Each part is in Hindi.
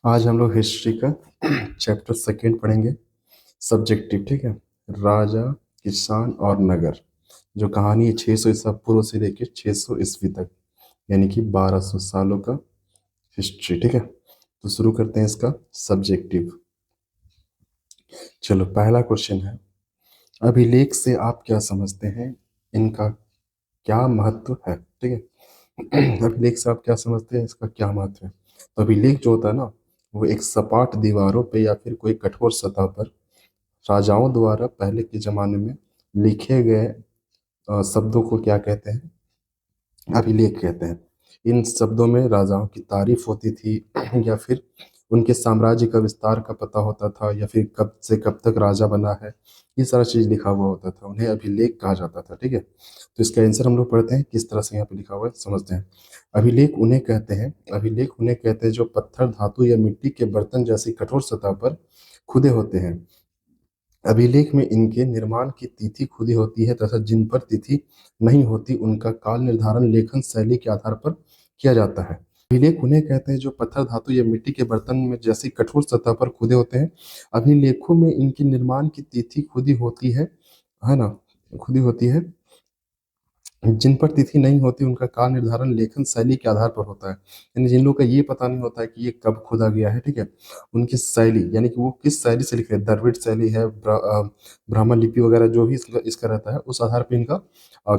आज हम लोग हिस्ट्री का चैप्टर सेकेंड पढ़ेंगे। सब्जेक्टिव, ठीक है। राजा, किसान और नगर। जो कहानी है 600 ईसा पूर्व से लेकर 600 ईस्वी तक, यानी कि 1200 सालों का हिस्ट्री, ठीक है। तो शुरू करते हैं इसका सब्जेक्टिव। चलो, पहला क्वेश्चन है, अभिलेख से आप क्या समझते हैं, इनका क्या महत्व है, ठीक है। अभिलेख से आप क्या समझते हैं, इसका क्या महत्व है। तो अभिलेख जो होता है ना, वो एक सपाट दीवारों पे या फिर कोई कठोर सतह पर राजाओं द्वारा पहले के जमाने में लिखे गए शब्दों को क्या कहते हैं, अभिलेख कहते हैं। इन शब्दों में राजाओं की तारीफ होती थी या फिर उनके साम्राज्य का विस्तार का पता होता था, या फिर कब से कब तक राजा बना है, ये सारा चीज लिखा हुआ होता था। उन्हें अभिलेख कहा जाता था, ठीक है। तो इसका आंसर हम लोग पढ़ते हैं, किस तरह से यहाँ पे लिखा हुआ है समझते हैं। अभिलेख उन्हें कहते हैं जो पत्थर, धातु या मिट्टी के बर्तन जैसी कठोर सतह पर खुदे होते हैं। अभिलेख में इनके निर्माण की तिथि खुदी होती है तथा जिन पर तिथि नहीं होती उनका काल निर्धारण लेखन शैली के आधार पर किया जाता है। अभिलेख उन्हें कहते हैं जो पत्थर, धातु या मिट्टी के बर्तन में जैसी कठोर सतह पर खुदे होते हैं। अभिलेखों में इनके निर्माण की तिथि खुदी होती है ना, खुदी होती है। जिन पर तिथि नहीं होती उनका काल निर्धारण लेखन शैली के आधार पर होता है। यानी जिन लोगों का ये पता नहीं होता है कि ये कब खोदा गया है, ठीक है, उनकी शैली, यानी कि वो किस शैली से लिख रहे हैं, द्रविड़ शैली है, ब्राह्मण लिपि वगैरह जो भी इसका रहता है, उस आधार पर इनका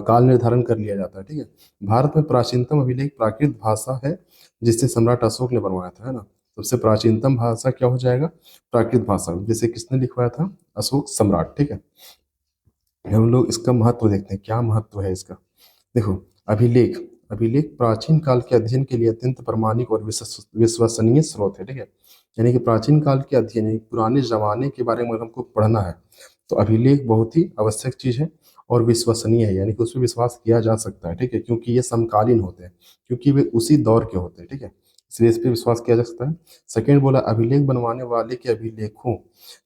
काल निर्धारण कर लिया जाता है, ठीक है। भारत में प्राचीनतम अभिलेख प्राकृत भाषा है, जिसे सम्राट अशोक ने बनवाया था, है ना। सबसे प्राचीनतम भाषा क्या हो जाएगा, प्राकृत भाषा, जिसे किसने लिखवाया था, अशोक सम्राट, ठीक है। हम लोग इसका महत्व देखते हैं, क्या महत्व है इसका। देखो, अभिलेख अभिलेख प्राचीन काल के अध्ययन के लिए अत्यंत प्रामाणिक और विश्वसनीय स्रोत है, ठीक है। यानी कि प्राचीन काल के अध्ययन, यानी पुराने जमाने के बारे में अगर हमको पढ़ना है, तो अभिलेख बहुत ही आवश्यक चीज है और विश्वसनीय है, यानी कि उस पर विश्वास किया जा सकता है, ठीक है, क्योंकि ये समकालीन होते हैं, क्योंकि वे उसी दौर के होते हैं, ठीक है। इसलिए इस पर विश्वास किया जा सकता है। सेकेंड बोला, अभिलेख बनवाने वाले के अभिलेखों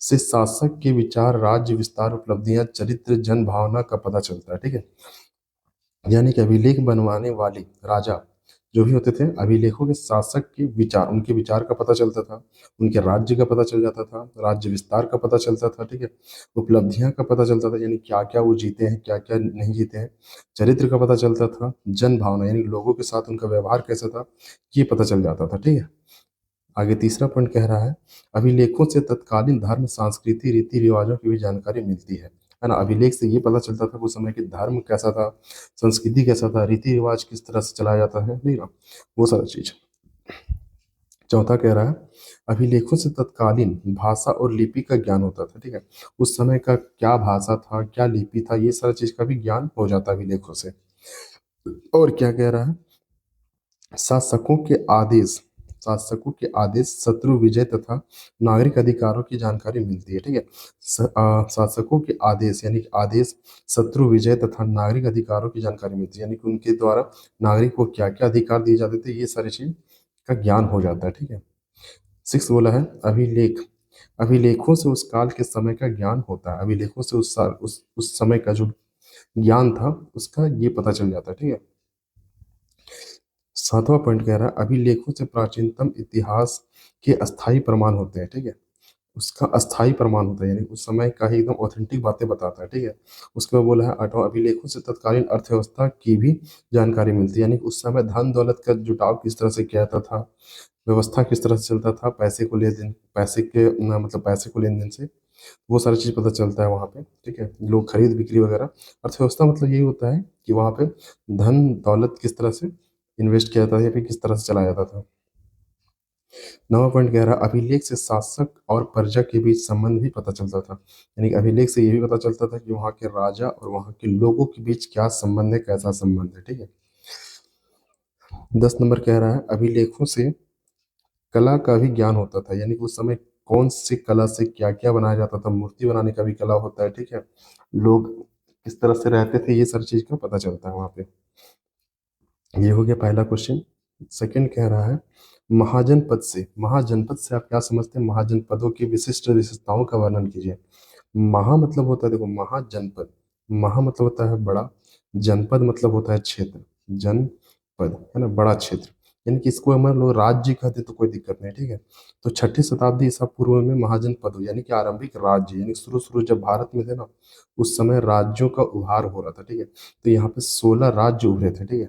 से शासक के विचार, राज्य विस्तार, उपलब्धियां, चरित्र, जन भावना का पता चलता है, ठीक है। यानी कि अभिलेख बनवाने वाले राजा जो भी होते थे, अभिलेखों के शासक के विचार, उनके विचार का पता चलता था, उनके राज्य का पता चल जाता था, राज्य विस्तार का पता चलता था, ठीक है, उपलब्धियां का पता चलता था, यानी क्या क्या वो जीते हैं, क्या क्या नहीं जीते हैं, चरित्र का पता चलता था, जन भावना यानी लोगों के साथ उनका व्यवहार कैसा था, ये पता चल जाता था, ठीक है। आगे तीसरा पॉइंट कह रहा है, अभिलेखों से तत्कालीन धर्म, संस्कृति, रीति रिवाजों की भी जानकारी मिलती है ना। अभिलेख से ये पता चलता था कि उस समय के धर्म कैसा था, संस्कृति कैसा था, रीति रिवाज किस तरह से चलाया जाता है, नहीं ना, वो सारा चीज। चौथा कह रहा है, अभिलेखों से तत्कालीन भाषा और लिपि का ज्ञान होता था, ठीक है। उस समय का क्या भाषा था, क्या लिपि था, ये सारा चीज का भी ज्ञान हो जाता है अभिलेखों से। और क्या कह रहा है, शासकों के आदेश शासकों के आदेश, शत्रु विजय तथा नागरिक अधिकारों की जानकारी मिलती है, ठीक है। शासकों के आदेश, यानी कि आदेश, शत्रु विजय तथा नागरिक अधिकारों की जानकारी मिलती है, यानी कि उनके द्वारा नागरिक को क्या क्या अधिकार दिए जाते थे, ये सारी चीज का ज्ञान हो जाता है, ठीक है। सिक्स बोला है, अभिलेखों से उस काल के समय का ज्ञान होता है। अभिलेखों से उस समय का जो ज्ञान था उसका ये पता चल जाता है, ठीक है। सातवां पॉइंट कह रहा है, अभिलेखों से प्राचीनतम इतिहास के अस्थाई प्रमाण होते हैं, ठीक है। उसका अस्थाई प्रमाण होता है, यानी उस समय का ही एकदम ऑथेंटिक बातें बताता है, ठीक है। उसके बाद बोला है, आठवां, अभिलेखों से तत्कालीन अर्थव्यवस्था की भी जानकारी मिलती है, यानी कि उस समय धन दौलत का जुटाव किस तरह से किया जाता था, व्यवस्था किस तरह से चलता था, पैसे को ले देन पैसे के मतलब पैसे को लेन देन से, वो सारी चीज पता चलता है वहाँ पे, ठीक है। लोग खरीद बिक्री वगैरह, अर्थव्यवस्था मतलब यही होता है कि वहाँ पे धन दौलत किस तरह से इन्वेस्ट किया जाता था या फिर किस तरह से चलाया जाता था। नवा पॉइंट कह रहा है, अभिलेख से शासक और प्रजा के बीच संबंध भी पता चलता था, यानी कि अभिलेख से ये भी पता चलता था कि वहाँ के राजा और वहाँ के लोगों के बीच क्या संबंध है, कैसा संबंध है, ठीक है। 10 नंबर कह रहा है, अभिलेखों से कला का भी ज्ञान होता था, यानी कि उस समय कौन सी कला से क्या क्या बनाया जाता था, मूर्ति बनाने का भी कला होता है, ठीक है। लोग किस तरह से रहते थे, ये सारी चीज का पता चलता है वहाँ पे। ये हो गया पहला क्वेश्चन। सेकंड कह रहा है, महाजनपद से आप क्या समझते हैं, महाजनपदों की विशिष्ट विशेषताओं का वर्णन कीजिए। महा मतलब होता है, देखो, महाजनपद, महा मतलब होता है बड़ा, जनपद मतलब होता है क्षेत्र, जनपद है ना, बड़ा क्षेत्र। यानी कि इसको हम लोग राज्य कहते तो कोई दिक्कत नहीं, ठीक है। तो 6ठी शताब्दी ईसा पूर्व में महाजनपद यानी कि आरंभिक राज्य, यानी शुरू शुरू जब भारत में थे ना, उस समय राज्यों का उभार हो रहा था, ठीक है। तो यहाँ पे 16 राज्य उभरे थे, ठीक है।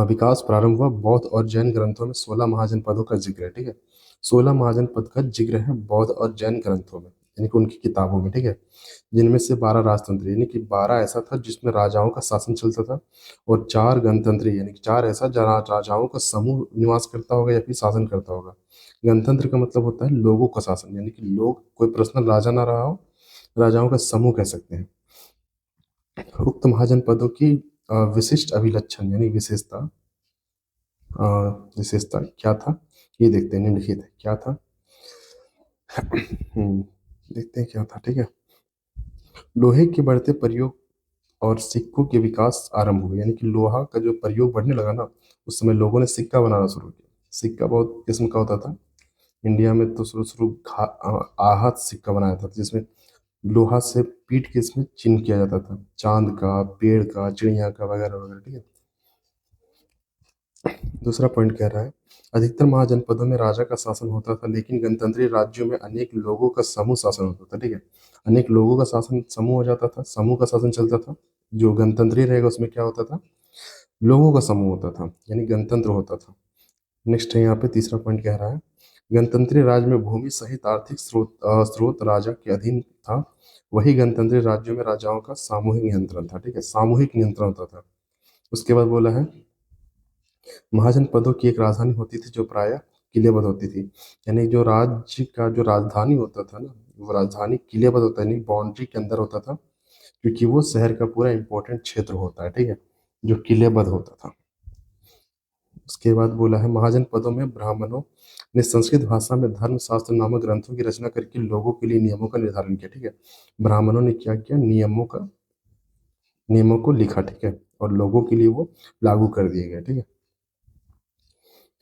विकास प्रारंभ हुआ बौद्ध और जैन ग्रंथों में 16 महाजनपदों का जिक्र है, ठीक है। 16 महाजनपद का जिक्र है बौद्ध और जैन ग्रंथों में, यानी कि उनकी किताबों में, ठीक है। जिनमें से 12 राजतंत्र, यानी कि 12 ऐसा था जिसमें राजाओं का शासन चलता था, और 4 गणतंत्र, यानी कि 4 ऐसा जहाँ राजाओं का समूह निवास करता होगा या फिर शासन करता होगा। गणतंत्र का मतलब होता है लोगों का शासन, यानी कि लोग, कोई पर्सनल राजा ना रहा हो, राजाओं का समूह कह सकते हैं। उक्त महाजनपदों की विशिष्ट अभिलक्षण यानी विशेषता, अ, विशेषता क्या था, ये देखते हैं। निम्नलिखित है क्या था। देखते हैं क्या था, ठीक है। लोहे के बढ़ते प्रयोग और सिक्कों के विकास आरंभ हुए, यानी कि लोहा का जो प्रयोग बढ़ने लगा ना, उस समय लोगों ने सिक्का बनाना शुरू किया। सिक्का बहुत किस्म का होता था। इंडिया में तो शुरू शुरू आहत सिक्का बनाया था, जिसमें लोहा से पीट के इसमें चिन्ह किया जाता था, चांद का, पेड़ का, चिड़िया का, वगैरह वगैरह, ठीक है। दूसरा पॉइंट कह रहा है, अधिकतर महाजनपदों में राजा का शासन होता था, लेकिन गणतंत्री राज्यों में अनेक लोगों का समूह शासन होता था, ठीक है। अनेक लोगों का शासन समूह हो जाता था, समूह का शासन चलता था। जो गणतंत्री रहेगा उसमें क्या होता था, लोगों का समूह होता था, यानी गणतंत्र होता था। नेक्स्ट है यहाँ पे तीसरा पॉइंट कह रहा है, गणतंत्री राज्य में भूमि सहित आर्थिक स्रोत राजा के अधीन था। वही गणतंत्री राज्यों में राजाओं का सामूहिक नियंत्रण था, ठीक है, सामूहिक नियंत्रण होता था। उसके बाद बोला है, महाजनपदों की एक राजधानी होती थी जो प्रायः किलेबद्ध होती थी, यानी जो राज्य का जो राजधानी होता था ना, वो राजधानी किलेबद्ध होता है, यानी बाउंड्री के अंदर होता था, क्योंकि वो शहर का पूरा इंपॉर्टेंट क्षेत्र होता है, ठीक है, जो किलेबद्ध होता था। उसके बाद बोला है, महाजनपदों में ब्राह्मणों ने संस्कृत भाषा में धर्मशास्त्र नामक ग्रंथों की रचना करके लोगों के लिए नियमों का निर्धारण किया, ठीक है। ब्राह्मणों ने क्या किया, नियमों को लिखा, ठीक है, और लोगों के लिए वो लागू कर दिए गए, ठीक है।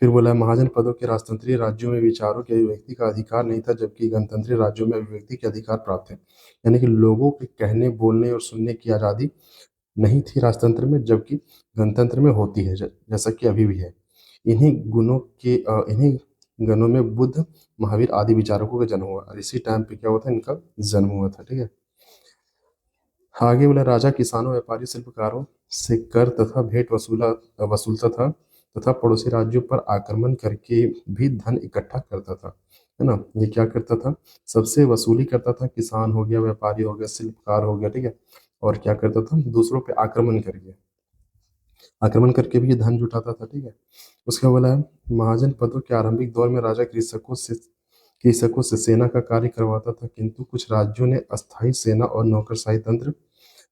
फिर बोला है, महाजन पदों के राजतंत्रीय राज्यों में विचारों के अभिव्यक्ति का अधिकार नहीं था, जबकि गणतंत्रीय राज्यों में अभिव्यक्ति के अधिकार प्राप्त है, यानी कि लोगों के कहने, बोलने और सुनने की आज़ादी नहीं थी राजतंत्र में, जबकि गणतंत्र में होती है, जैसा कि अभी भी है। इन्हीं गणों में बुद्ध, महावीर आदि विचारकों का जन्म हुआ, और इसी टाइम पे क्या हुआ था, इनका जन्म हुआ था, ठीक है। आगे बोला, राजा किसानों, व्यापारी, शिल्पकारों से कर तथा भेंट वसूलता था, तथा पड़ोसी राज्यों पर आक्रमण करके भी धन इकट्ठा करता था, है ना। ये क्या करता था, सबसे वसूली करता था, किसान हो गया, व्यापारी हो गया, शिल्पकार हो गया, ठीक है। और क्या करता था, दूसरों पे आक्रमण करके भी ये धन जुटाता था, ठीक है। उसके बोला है, महाजन पदों के आरंभिक दौर में राजा कृषकों से सेना का कार्य करवाता था, किंतु कुछ राज्यों ने अस्थायी सेना और नौकरशाही तंत्र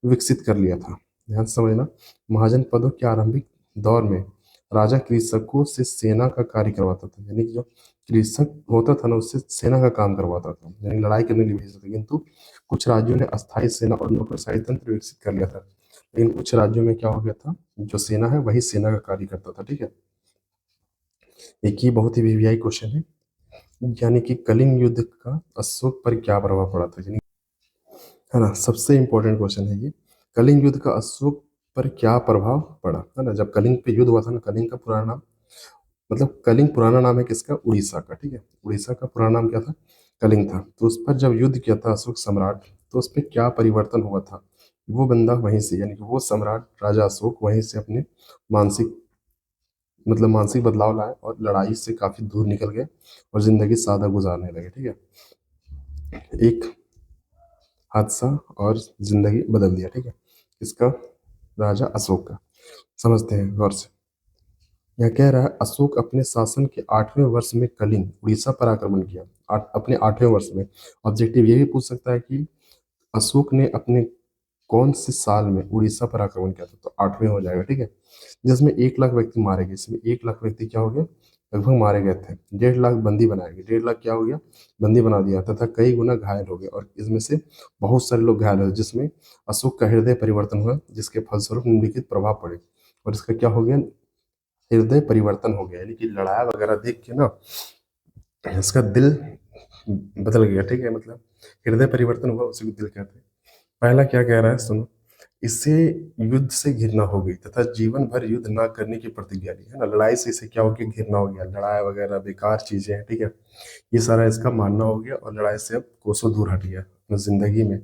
विकसित कर लिया था। ध्यान से समझना, महाजन पदों के आरंभिक दौर में राजा कृषकों से सेना का कार्य करवाता था, यानी कि जो कृषक होता था ना, उससे सेना का काम करवाता था, यानी लड़ाई करने के लिए भेजता था। किंतु कुछ राज्यों ने अस्थायी सेना और नौकरशाही तंत्र विकसित कर लिया था, लेकिन कुछ राज्यों में क्या हो गया था, जो सेना है वही सेना का कार्य करता था, ठीक है। एक ही बहुत ही वीवीआई क्वेश्चन है, यानी कि कलिंग युद्ध का अशोक पर क्या प्रभाव पड़ा था, यानी, है ना, सबसे इंपॉर्टेंट क्वेश्चन है ये। कलिंग युद्ध का अशोक पर क्या प्रभाव पड़ा, है ना। जब कलिंग पे युद्ध हुआ था ना, कलिंग का पुराना नाम, मतलब कलिंग पुराना नाम है किसका, उड़ीसा का, ठीक है। उड़ीसा का पुराना नाम क्या था, कलिंग था। तो उस पर जब युद्ध किया था अशोक सम्राट, तो उस पर क्या परिवर्तन हुआ था, वो बंदा वहीं से, यानी कि वो सम्राट राजा अशोक वहीं से अपने मानसिक, मतलब मानसिक बदलाव लाए, और लड़ाई से काफी दूर निकल गए, और जिंदगी सादा गुजारने लगे, ठीक है। एक हादसा और जिंदगी बदल दिया, ठीक है, किसका, राजा अशोक का। समझते हैं गौर से। यह कह रहा है, अशोक अपने शासन के 8वें वर्ष में कलिंग उड़ीसा पर आक्रमण किया। अपने 8वें वर्ष में। ऑब्जेक्टिव ये भी पूछ सकता है कि अशोक ने अपने कौन से साल में उड़ीसा पर आक्रमण किया था, तो 8वें हो जाएगा, ठीक है। जिसमें 1 लाख व्यक्ति मारे गए, इसमें 1 लाख व्यक्ति क्या हो गए, लगभग मारे गए थे। 1.5 लाख बंदी बनाए गए, 1.5 लाख क्या हो गया, बंदी बना दिया, तथा कई गुना घायल हो गए, और इसमें से बहुत सारे लोग घायल हुए, जिसमें अशोक का हृदय परिवर्तन हुआ, जिसके फलस्वरूप निम्नलिखित प्रभाव पड़े। और इसका क्या हो गया, हृदय परिवर्तन हो गया, यानी कि लड़ाई वगैरह देख के ना इसका दिल बदल गया, ठीक है, मतलब हृदय परिवर्तन हुआ, उसी को दिल कहते हैं। पहला क्या कह रहा है, सुनो, इससे युद्ध से घृणा हो गई तथा जीवन भर युद्ध ना करने की प्रतिज्ञा ली, है ना। लड़ाई से इसे क्या हो गया, घृणा हो गया, लड़ाई वगैरह बेकार चीजें हैं, ठीक है। ये सारा इसका मानना हो गया और लड़ाई से अब कोसों दूर हट गया अपनी जिंदगी में।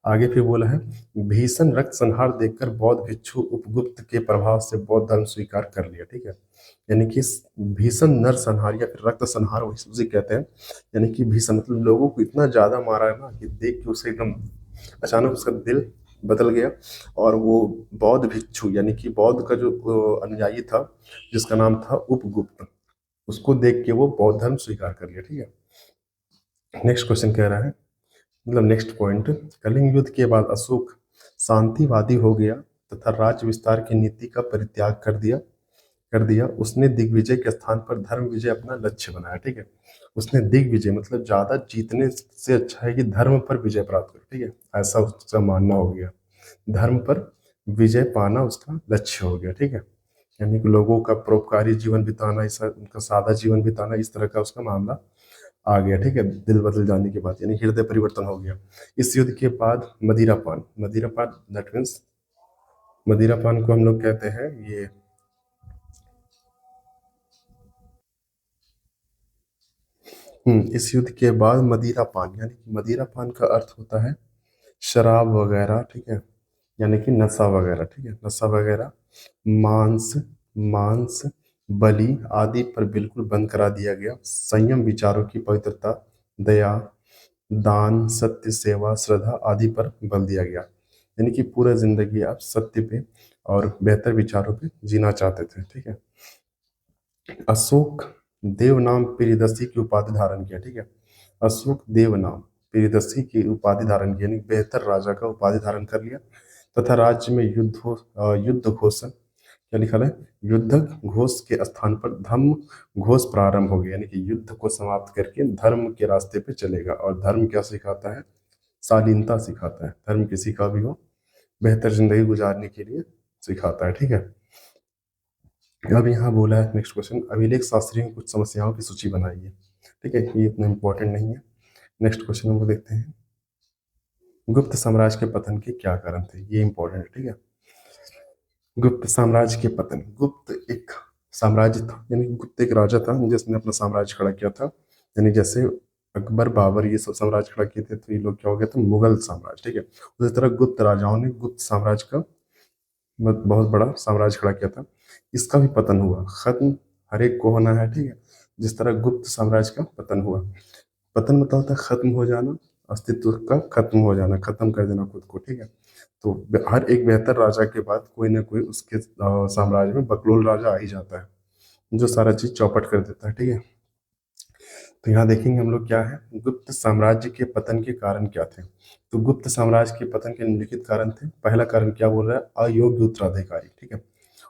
आगे फिर बोला है, भीषण रक्त संहार देखकर बौद्ध भिक्षु उपगुप्त के प्रभाव से बौद्ध धर्म स्वीकार कर लिया, ठीक है। यानी कि भीषण नर संहार या फिर रक्त संहार वही उसे कहते हैं। यानी कि भीषण मतलब लोगों को इतना ज्यादा मारा है ना कि देख के उसे एकदम अचानक उसका दिल बदल गया। और वो बौद्ध भिक्षु यानी कि बौद्ध का जो अनुयायी था जिसका नाम था उपगुप्त, उसको देख के वो बौद्ध धर्म स्वीकार कर लिया, ठीक है। नेक्स्ट क्वेश्चन कह रहा है, मतलब नेक्स्ट पॉइंट, कलिंग युद्ध के बाद अशोक शांतिवादी हो गया तथा राज्य विस्तार की नीति का परित्याग कर दिया। उसने दिग्विजय के स्थान पर धर्म विजय अपना लक्ष्य बनाया, ठीक है। उसने दिग्विजय मतलब ज्यादा जीतने से अच्छा है कि धर्म पर विजय प्राप्त करो, ठीक है, ऐसा उसका मानना हो गया। धर्म पर विजय पाना उसका लक्ष्य हो गया, ठीक है। यानी कि लोगों का परोपकारी जीवन बिताना, इस उनका सादा जीवन बिताना, इस तरह का उसका मामला आ गया, ठीक है। दिल बदल जाने के बाद यानी हृदय परिवर्तन हो गया। इस युद्ध के बाद मदिरापान, मदिरापान दैट मीन्स, मदिरापान को हम लोग कहते हैं ये इस युद्ध के बाद मदिरापान, यानी कि मदिरापान का अर्थ होता है शराब वगैरह, ठीक है, यानी कि नशा वगैरह, ठीक है, नशा वगैरह, मांस मांस बलि आदि पर बिल्कुल बंद करा दिया गया। संयम, विचारों की पवित्रता, दया, दान, सत्य, सेवा, श्रद्धा आदि पर बल दिया गया। यानी कि पूरा जिंदगी आप सत्य पे और बेहतर विचारों पे जीना चाहते थे, ठीक है। अशोक देवनाम प्रियदर्शी की उपाधि धारण किया, ठीक है। अशोक देवनाम प्रियदर्शी की उपाधि धारण की, यानी बेहतर राजा का उपाधि धारण कर लिया तथा राज्य में युद्ध घोष, क्या लिखा है, युद्ध घोष के स्थान पर धर्म घोष प्रारंभ हो गया। यानी कि युद्ध को समाप्त करके धर्म के रास्ते पे चलेगा। और धर्म क्या सिखाता है, शालीनता सिखाता है। धर्म किसी का भी हो, बेहतर जिंदगी गुजारने के लिए सिखाता है, ठीक है। अब यहाँ बोला है नेक्स्ट क्वेश्चन, अभिलेख शास्त्रियों की कुछ समस्याओं की सूची बनाइए, ठीक है। ये इतना इंपॉर्टेंट नहीं है। नेक्स्ट क्वेश्चन हम लोग देखते हैं, गुप्त साम्राज्य के पतन के क्या कारण थे, ये इंपॉर्टेंट है, ठीक है। गुप्त साम्राज्य के पतन, गुप्त एक साम्राज्य था, यानी गुप्त एक राजा था जिसने अपना साम्राज्य खड़ा किया था। यानी जैसे अकबर, बाबर ये सब साम्राज्य खड़ा किए थे, तो ये लोग क्या हो गया था, मुगल साम्राज्य, ठीक है। उसी तरह गुप्त राजाओं ने गुप्त साम्राज्य का बहुत बड़ा साम्राज्य खड़ा किया था। इसका भी पतन हुआ, खत्म हर एक को होना है, ठीक है। जिस तरह गुप्त साम्राज्य का पतन हुआ, पतन मतलब होता है खत्म हो जाना, अस्तित्व का खत्म हो जाना, खत्म कर देना खुद को, ठीक है। तो हर एक बेहतर राजा के बाद कोई ना कोई उसके साम्राज्य में बकलोल राजा आ ही जाता है जो सारा चीज चौपट कर देता है, ठीक है। तो यहाँ देखेंगे हम लोग क्या है, गुप्त साम्राज्य के पतन के कारण क्या थे। तो गुप्त साम्राज्य के पतन के निम्नलिखित कारण थे। पहला कारण क्या बोल रहा है, अयोग्य उत्तराधिकारी, ठीक है।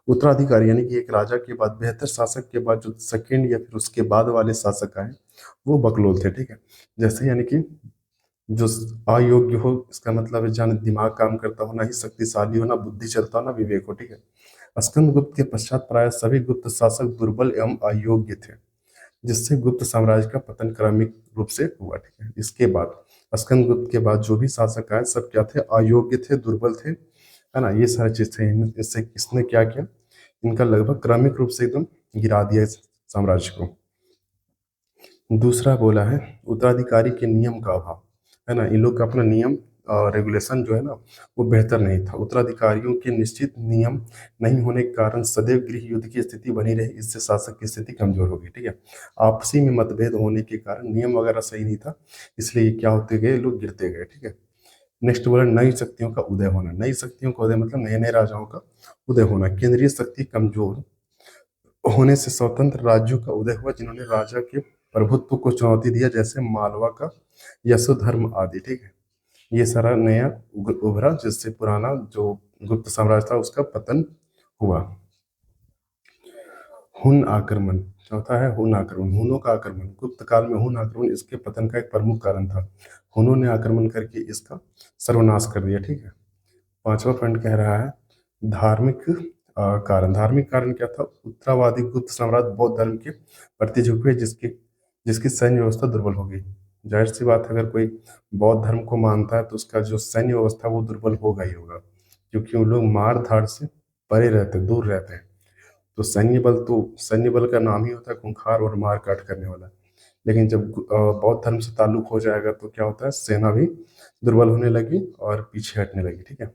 उत्तराधिकारी यानी कि एक राजा के बाद, बेहतर शासक के बाद जो सेकंड या फिर उसके बाद वाले शासक आए वो बकलोल थे, ठीक है। जैसे यानी कि जो अयोग्य हो, इसका मतलब है जहाँ दिमाग काम करता हो, ना ही शक्तिशाली हो, ना बुद्धि चलता हो, ना विवेक हो, ठीक है। स्कंदगुप्त के पश्चात प्राय सभी गुप्त शासक दुर्बल एवं अयोग्य थे, जिससे गुप्त साम्राज्य का पतन क्रमिक रूप से हुआ, ठीक है। इसके बाद स्कंदगुप्त के बाद जो भी शासक आए सब क्या थे, अयोग्य थे, दुर्बल थे, है ना। ये सारी चीज थे। इससे इसने क्या किया, इनका लगभग क्रमिक रूप से एकदम गिरा दिया इस साम्राज्य को। दूसरा बोला है उत्तराधिकारी के नियम का अभाव, है ना। इन लोग का अपना नियम रेगुलेशन जो है ना वो बेहतर नहीं था। उत्तराधिकारियों के निश्चित नियम नहीं होने के कारण सदैव गृह युद्ध की स्थिति बनी रही। इससे शासक की स्थिति कमजोर हो गई, ठीक है। आपसी में मतभेद होने के कारण नियम वगैरह सही नहीं था, इसलिए क्या होते गए, लोग गिरते गए, ठीक है। नेक्स्ट बोला नई शक्तियों का उदय होना। नई शक्तियों का उदय मतलब नए नए राजाओं का उदय होना। केंद्रीय शक्ति कमजोर होने से स्वतंत्र राज्यों का उदय हुआ जिन्होंने राजा के प्रभुत्व को चुनौती दिया, जैसे मालवा का यशोधर्म आदि, ठीक है। ये सारा नया उभरा जिससे पुराना जो गुप्त साम्राज्य था उसका पतन हुआ। हुन आक्रमण, चौथा है हुन आक्रमण, हुनों का आक्रमण। गुप्त काल में हुन आक्रमण इसके पतन का एक प्रमुख कारण था। हुनों ने आक्रमण करके इसका सर्वनाश कर दिया, ठीक है। पांचवा पॉइंट कह रहा है धार्मिक कारण। धार्मिक कारण क्या था, उत्तरावादी गुप्त साम्राज्य बौद्ध धर्म के प्रति झुक हुए, जिसकी जिसकी सैन्य व्यवस्था दुर्बल हो गई। जाहिर सी बात है, अगर कोई बौद्ध धर्म को मानता है तो उसका जो सैन्य व्यवस्था वो दुर्बल होगा ही होगा, क्योंकि वो लोग मार धाड़ से परे रहते, दूर रहते हैं। तो सैन्य बल का नाम ही होता है खूंखार और मार काट करने वाला। लेकिन जब बौद्ध धर्म से ताल्लुक हो जाएगा तो क्या होता है, सेना भी दुर्बल होने लगी और पीछे हटने लगी। ठीक है।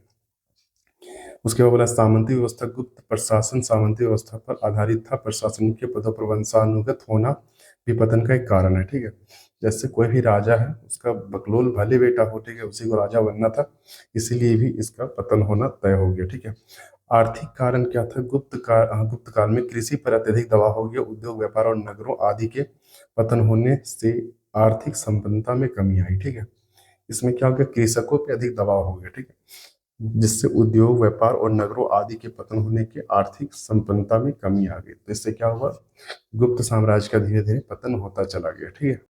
उसके बाद बोला सामंती व्यवस्था, गुप्त प्रशासन सामंती व्यवस्था पर आधारित था। प्रशासन के पदों पर वंशानुगत होना भी पतन का एक कारण है। ठीक है। जैसे कोई भी राजा है, उसका बकलोल भले बेटा हो, ठीक है, उसी को राजा बनना था, इसीलिए भी इसका पतन होना तय हो गया। ठीक है। आर्थिक कारण क्या था, गुप्त काल में कृषि पर अत्यधिक दबाव हो गया। उद्योग व्यापार और नगरों आदि के पतन होने से आर्थिक संपन्नता में कमी आई। ठीक है। इसमें क्या हो गया, कृषकों पे अधिक दबाव हो गया। ठीक है। जिससे उद्योग व्यापार और नगरों आदि के पतन होने के आर्थिक संपन्नता में कमी आ गई। तो इससे क्या हुआ, गुप्त साम्राज्य का धीरे धीरे पतन होता चला गया। ठीक है।